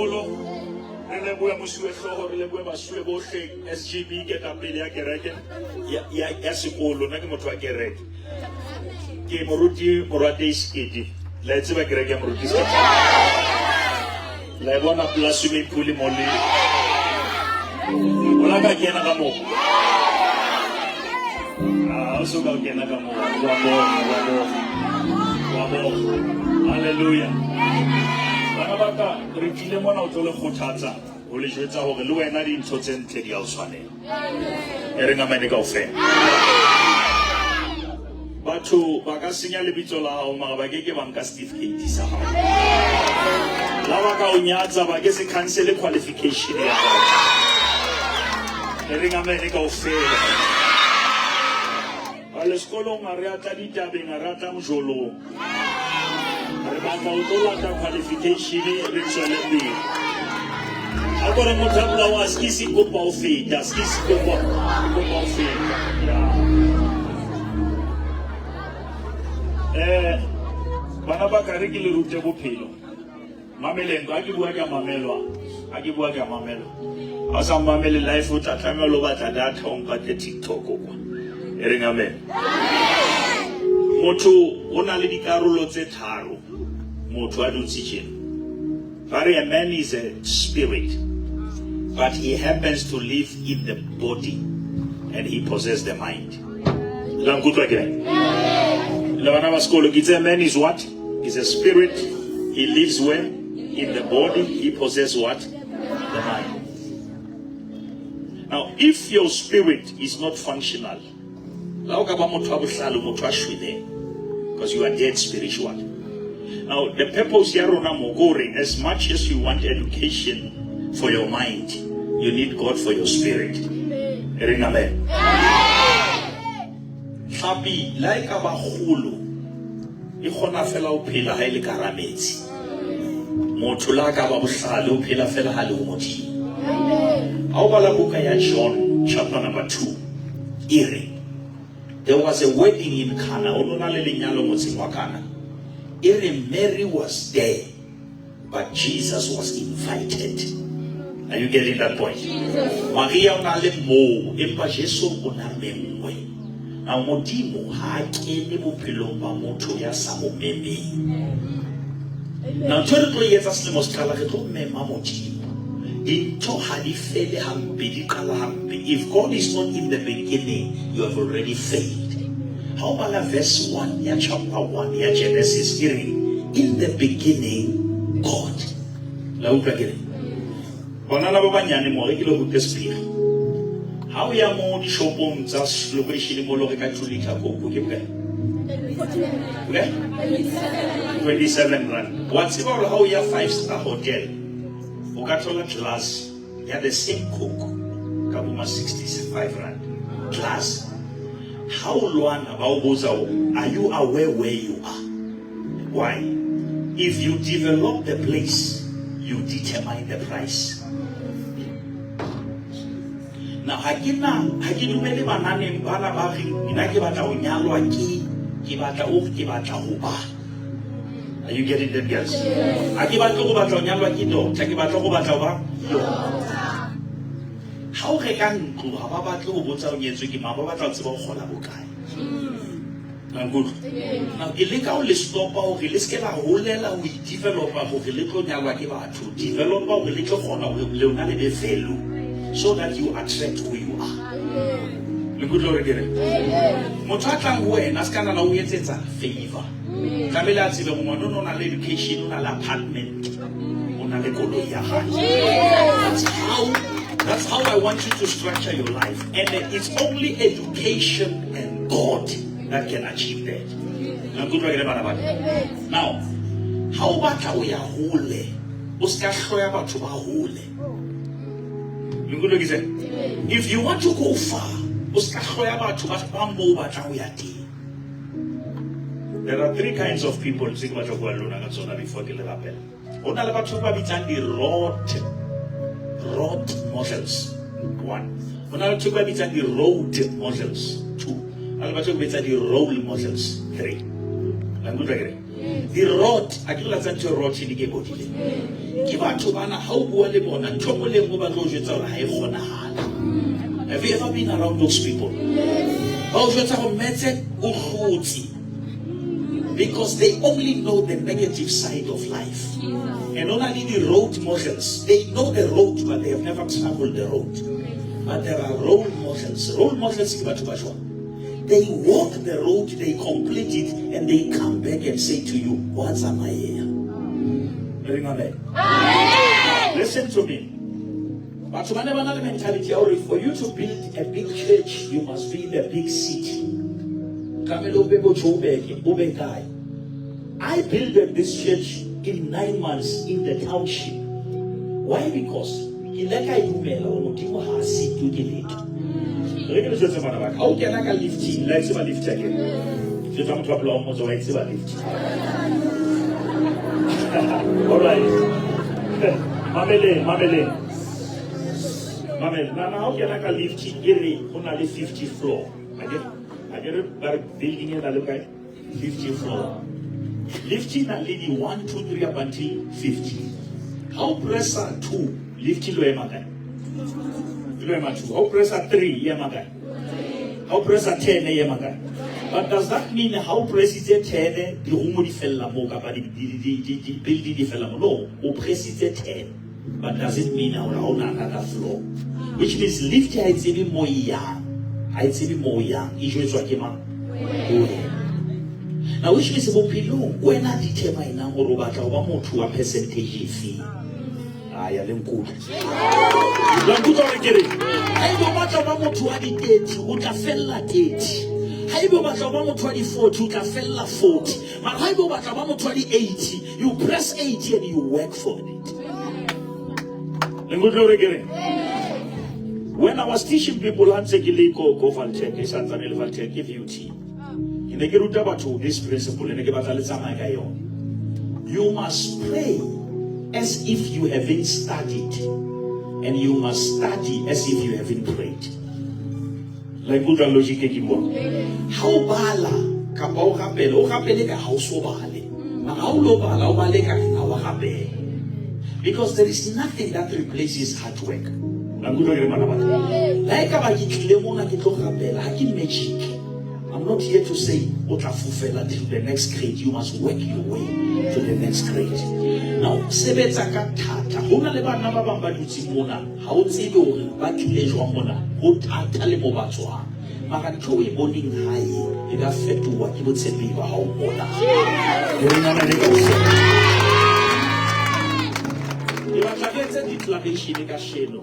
sekolo re leboe mosuwe hlooho re leboe basuwe bohle SGB ke tapele ya kereke ya sekolo nna ke motho wa kereke ke moruti morwate iskedi la tseba kereke ya moruti iskedi la bona pla swimming pool mo le ola ka kena ka mo so ka kena ka mo wa bo hallelujah bana ba ka re tlile mona o tlo le kgothatsa o le jwetsa hore le wena dintho tse ntle di a o tshwanela e re ngamane ka ofela batho ba ka senya lebitso la hao mara ba ke ba nka certificate sa hao la ba ka o nyatsa ba ke se cancel qualification ya hao e re ngamane ka ofela le sekolong a re atla ditabeng a rata mojolong re batla o tlo lata qualification re tswele pele a gore motho a bolawa ski se kopa o feta ski se kopa o feta bana ba ka re ke le rute bophelo mameleng a ke bua ka mamelwa a ke bua ka mamelwa a sa mamele live o tla tlamela lo batla data o mpate TikTok kwa amen motho o na le dikarolo tse tharo motho a dutse tjena very a man is a spirit but he happens to live in the body and he possesses the mind la nkutwa ke la bana ba sekolo ke tse man is what is a spirit he lives where in the body he possesses what the mind. Now if your spirit is not functional because you are dead spiritual. Now the purpose here on Mogori, as much as you want education for your mind, you need God for your spirit. Amen. Happy like abahulu ikhona fela o phela ha ile karametse motho la ka ba bohlale o phela fela ha le o motho. Amen. Bala buka ya John chapter number 2 ire there was a wedding in Cana. Mary was there, but Jesus was invited. Are you getting that point? Maria onale mo empa Jesu oname mwe. Na modimo ha kene bophelo ba motho ya sa mo meme. Now tell the yetsa se mo skala ke tlo mema modimo. Into hadi fele hampe di kala hampe. If God is not in the beginning, you have already failed. How about verse 1, yeah, chapter 1, yeah, Genesis 3. In the beginning, God. How ya mo di shopong tsa location mo lo ka tulika go go ke 27 rand. What's about how ya 5-star hotel? O ka thola glass, ya the same cook. Kabuma 65 rand. Glass. How long about Bozao? Are you aware where you are? Why? If you develop the place, you determine the price. Now, are you getting the girls? How can you have a good. Now, illegal stop our release a whole we develop a little to develop our little honor value so that you attract who you are. The good Lord again. Motaka when as can allow it a favor. Camilla no education, no apartment, That's how I want you to structure your life. And it's only education and God that can achieve that. Now, how about we are holy? If you want to go far, there are three kinds of people before road models. 1. Another two the road models. 2. Another two the role models. 3. The rod, I can let you rod in the body. Give out to Bana how well born and trouble them over those that are high on a hand. Have you ever been around those people? How should I met it? Because they only know the negative side of life. And only the road models. They know the road, but they have never traveled the road. But there are role models. Role models, they walk the road, they complete it, and they come back and say to you, what's am I here? Listen to me. But to another mentality, or for you to build a big church, you must be in a big city. I built this church in 9 months in the township. Why? Because how can I lift him? Let's see lift again. All right. Mamele. Now how can I lift him? On the 50th floor. I get a building in the 50th floor. Lifting a lady 1, 2, 3 up until 50. How pressure 2 lifting low emaga? How pressure 3 emaga? How pressure 10 emaga? But does that mean how pressure 10 the room fell moga but the building fell no? Or pressure 10. But does it mean our own another floor? Which means lift it's even more young. It's even more young. Now, which means when I determine now about our to a percentage fee, I am good. I don't matter about to a date, would a fella date. I don't matter about 24 to a fella 40. But I don't matter about 80. You press 80 and you work for it. When I was teaching people, I'm saying, go Valtech, Santanel Valtech, give you tea. In the Gerutaba to this principle, you must pray as if you haven't studied, and you must study as if you haven't prayed. Like good logic, how bala, Kabao Kapel, or Kapeleka, how so bale, how low bala, Baleka, our happy. Because there is nothing that replaces hard work. Like about magic. I'm not here to say Otafufela to the next grade. You must work your way to the next grade. Now, Sebeta Katata, Hona Leba Nabamba Dutimona, how Zido, Bakilejomona, Hotatalimobatua, Maratoi Boning High, it affect what you would say, Biba Homona. You are targeted declaration in Gasheno.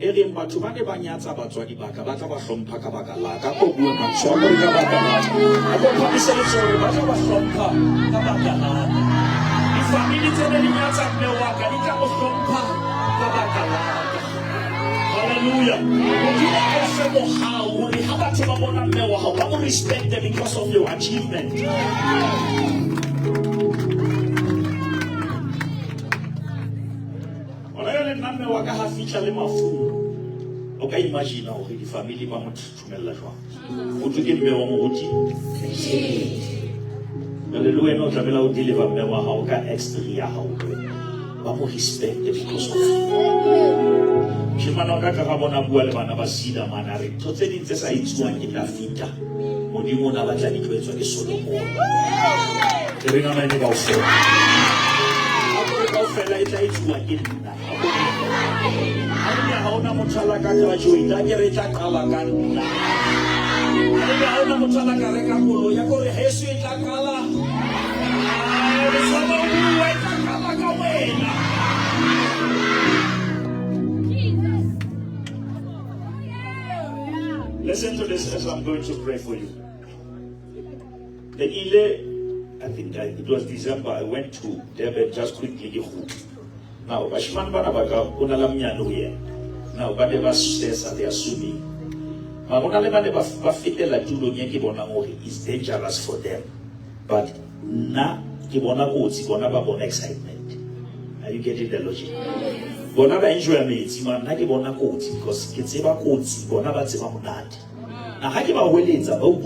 Erin Batubane Banyata Batwadi Bakabata from Pakabakala, Kapobu and Chomba Kabakala. I don't want to say sorry, but I was from Kabakala. If I need to tell you that Milwaukee, I was from Kabakala. Hallelujah. How we have a Timamona Milwaukee, I will respect them because of your achievement. Okay, imagine now the family mamut tumela joa. Utuke ni mewa mouti. Hallelujah, no tabela udeliver mewa hauka extra hauka. Mamu respect because of. Chimana kaka kabona buale bana basida manare. Totally intesa itwa kitafita. Mudi mona batani kwetwa ke Solomon. Terina mene ba ufo. Apo fela ita itwa kitna. Hauna mutalaka joita gereta kalakana. Hauna mutalaka reka kulo yako Yesu itakala. Sama uwe itakala kawena. Listen to this as I'm going to pray for you. I think it was December, I went to Durban just quickly. Now, Bashman Banabaga, Unalamyano here. Now, but they are assuming. It's dangerous for them. But now, excitement. Are you getting the logic? Bonaba enjoy me, because it's about coats, Bonaba Timamunat. Now, Hakiba Wellins about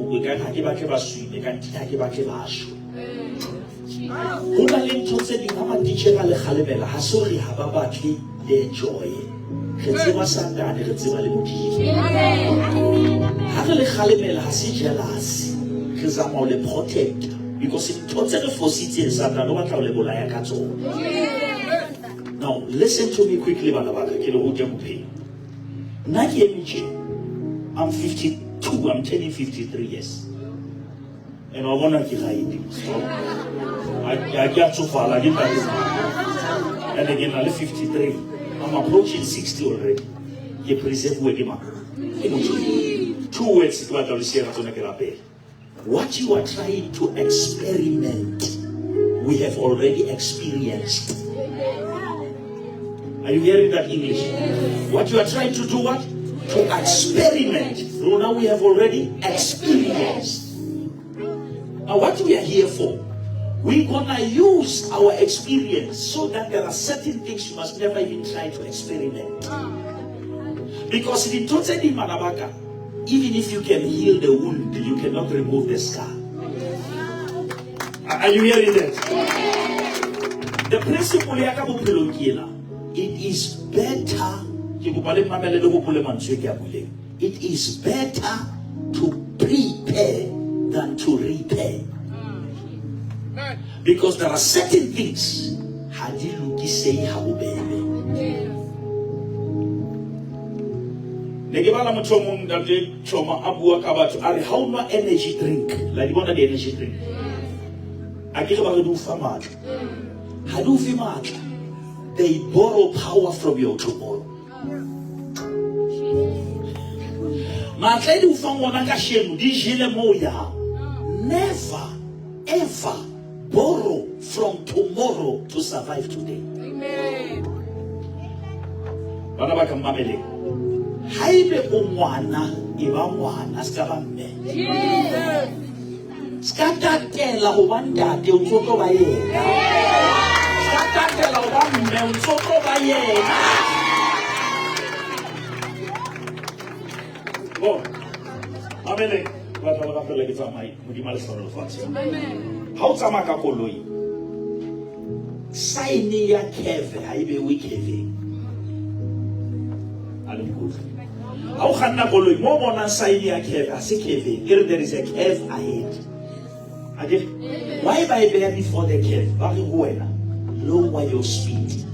we can Hakiba swim, they can Hakiba Kibash. tse ding ha matitjhere a le kgalemela ha se hore ha ba batle le joy. Re tseba Satane, re tseba le Modimo. Ha re le kgalemela ha se jealous, re zama ho le protect because ntho tse re fositseng Satane o batla ho le bolaya ka tsona. Now listen to me quickly bana ba ka ke le rute bophelo. Nna ke eme I'm 52, I'm turning 53 years. And I want to get I get too far, I get that. And again, I'm 53. I'm approaching 60 already. You preserve with him. 2 words to what I will say. What you are trying to experiment, we have already experienced. Are you hearing that English? What you are trying to do, what? To experiment. So now we have already experienced. Now what we are here for, we're gonna use our experience so that there are certain things you must never even try to experiment. Because in totally Manabaka, even if you can heal the wound, you cannot remove the scar. Are you hearing that? The principle it is better. It is better to prepare than to repair. Because there are certain things hadiluki say habubebe. Negibala mutomum dade choma abuwa kabatu ari how no energy drink. Like you want the energy drink. Akiko hadu famat. Hadu fimat. They borrow power from your tomorrow. Never ever borrow from tomorrow to survive today. Amen. Haibe umwana iba mwana skaba mme. Skatatela ubandade utsoko ba yena. Skatatela ubamme utsoko ba yena. Oh, amen. What I want to like for my Mudimal Solo Fats. How Samaka Koloi? Signia Keve, I be weak heavy. I'm good. How can I Koloi? More than Signia Keve, I say Keve. Here there is a cave ahead. Why by there before the cave? Very well. Lower your speed.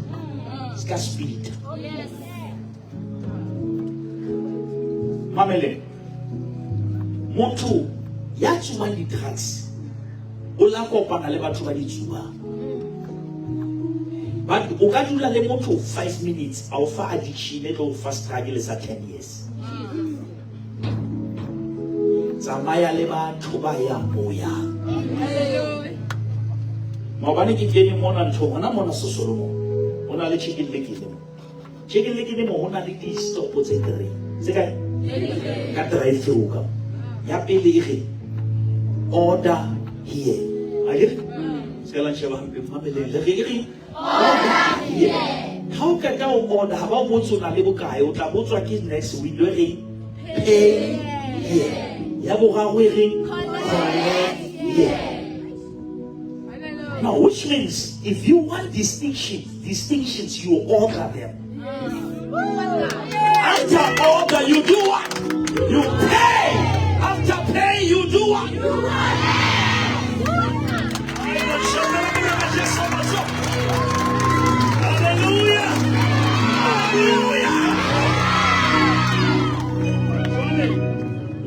Ska speed. Mamele. Moto ya tsuba di drugs o la kopana le batho ba di tsuba but o ka dula le moto 5 minutes a o fa addiction e tlo fa struggle sa 10 years tsamaya le batho ba ya moya mabane ke kene mona ntho ona mona sosolomo ona le chicken leg mo ona le di stop tse 3 se kae ka drive through ka ya pele order here. Ayir? Sekarang siapa hampir family lagi order here. How can you order? How about you na lebu kaya? Uta butu aki next week lagi pay here. Ya buka wedding collect here. Now, which means if you want distinctions, you order them. After order, you do what? You pay. After pay, you do what? Hallelujah! Hallelujah!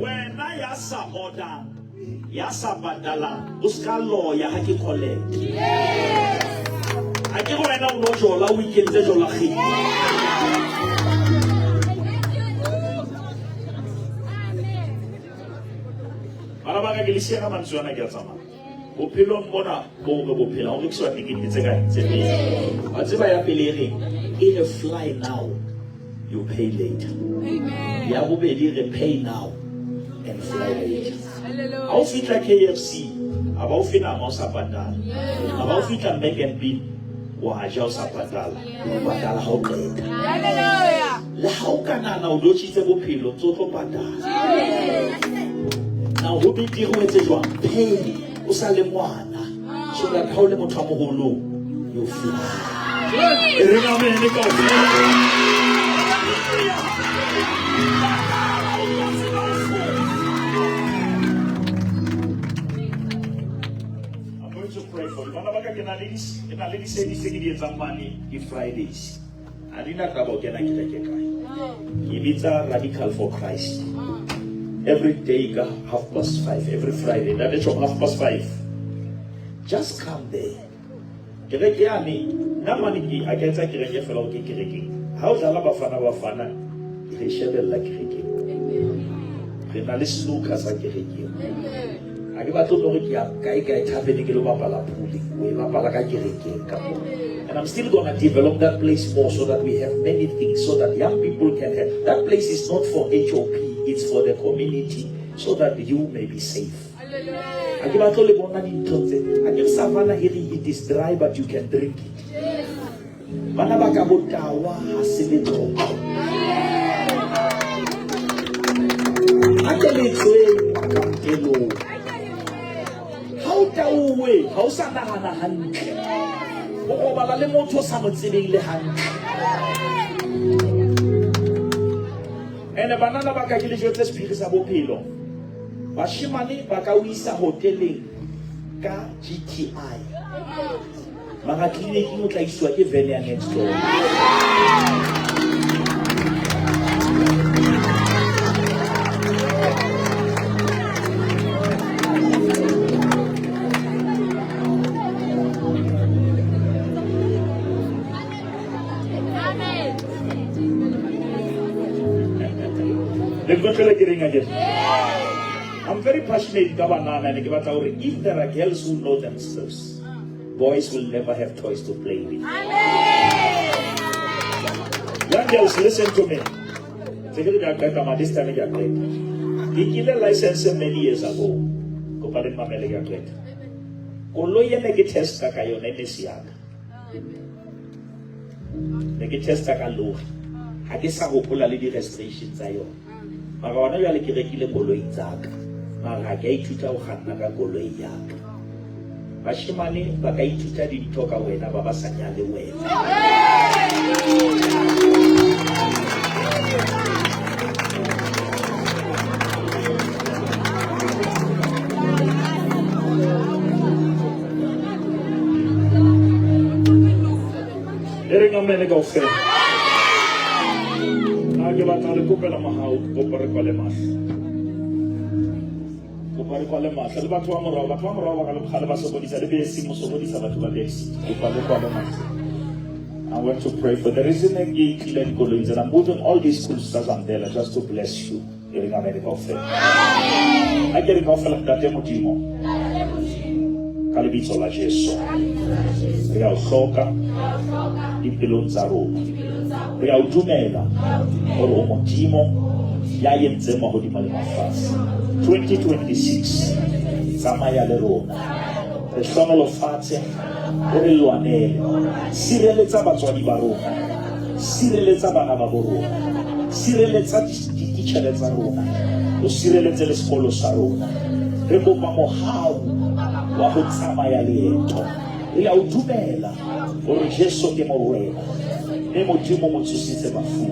When I yasa order, yasa badala, uskalo ya haki collect. I give you an hour la weekend de jola khi. Marabaka gelisia kama ntswana ke tsama. Bophelo mbona bo bophelo o rekiswa tikiti tse kae tse pele. A tseba ya pele re in a fly now you pay later. Amen. Ya bobedi re pay now and fly later. Hallelujah. Au fitla KFC, aba u fina mo sa patala. Aba u fitla Mac and Bean wa ja sa patala. Patala ho later. Hallelujah. La ho kana na o dochitse bophelo tsotlo patala. Now who be diro etse jwang pay o sa le ngwana so that ha o le motho a mogolo your feet. Ring amen. I'm going to pray for you. Ladies say money Fridays. I did not about Radical for Christ. Every day, 5:30. Every Friday, that is 5:30. Just come there. I can't take a fellow kicking. How's Alabafana? They shall like kicking. Renalist Lucas like kicking. I give out to Nokia, happening in Wapala, and I'm still going to develop that place more so that we have many things so that young people can have. That place is not for HOP, it's for the community so that you may be safe. I give out to Savannah, it is dry, but you can drink it. How do we? How and a banana baka ke le jotse spirit sa bophelo bashimane baka o isa hoteleng ka GTI mara clinic mo tla iswa ke venia next door. I'm very passionate about if there are girls who know themselves, boys will never have toys to play with. Young girls, listen to me. He gave a license many years ago. I guess I will pull a little restrictions. Magana ya le ke rekile koloi tsaka mara ga ithuta go kganna ka koloi ya ka bashimane ba ka ithuta dintho ka wena ba ba sanya le wena eringa mene go fe I give out all the Kupela Mahau, Kopare Kolemas. Kopare Kolemas, Salvatore, Halabasobodi, Simosobodi, I want to pray for the reason I give and I'm moving all these schools that I'm there just to bless you. Hearing a medical faith. I get a coffee like that Demotimo. Calibito la Gesso. Real Soca, Dipilon Zaro. Real Dumela, or Omotimo, Yayen Zema Hodimalafas. 2026, Samaya Lerona, the son of Fate, Oreluane, Sireleza Batwani Barona, Sireleza Banababoro, Sireleza Ticheleza Rona, Sireleza Lescolo Sarona, Rebobamo How, Wahut Samaya Lieto, Real Dumela, or Gesso de Morena. Nemo Timo Mutsusite Mafu,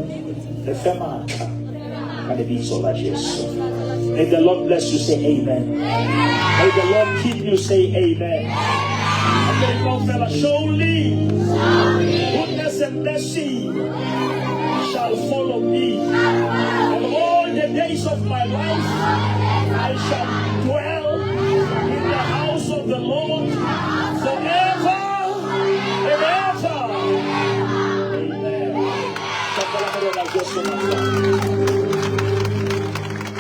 the Femaka, and the Bisola Jesu. May the Lord bless you, say amen. May the Lord keep you, say amen. And may God fella surely goodness and mercy shall follow me. And all the days of my life I shall dwell in the house of the Lord forever and ever. Amen.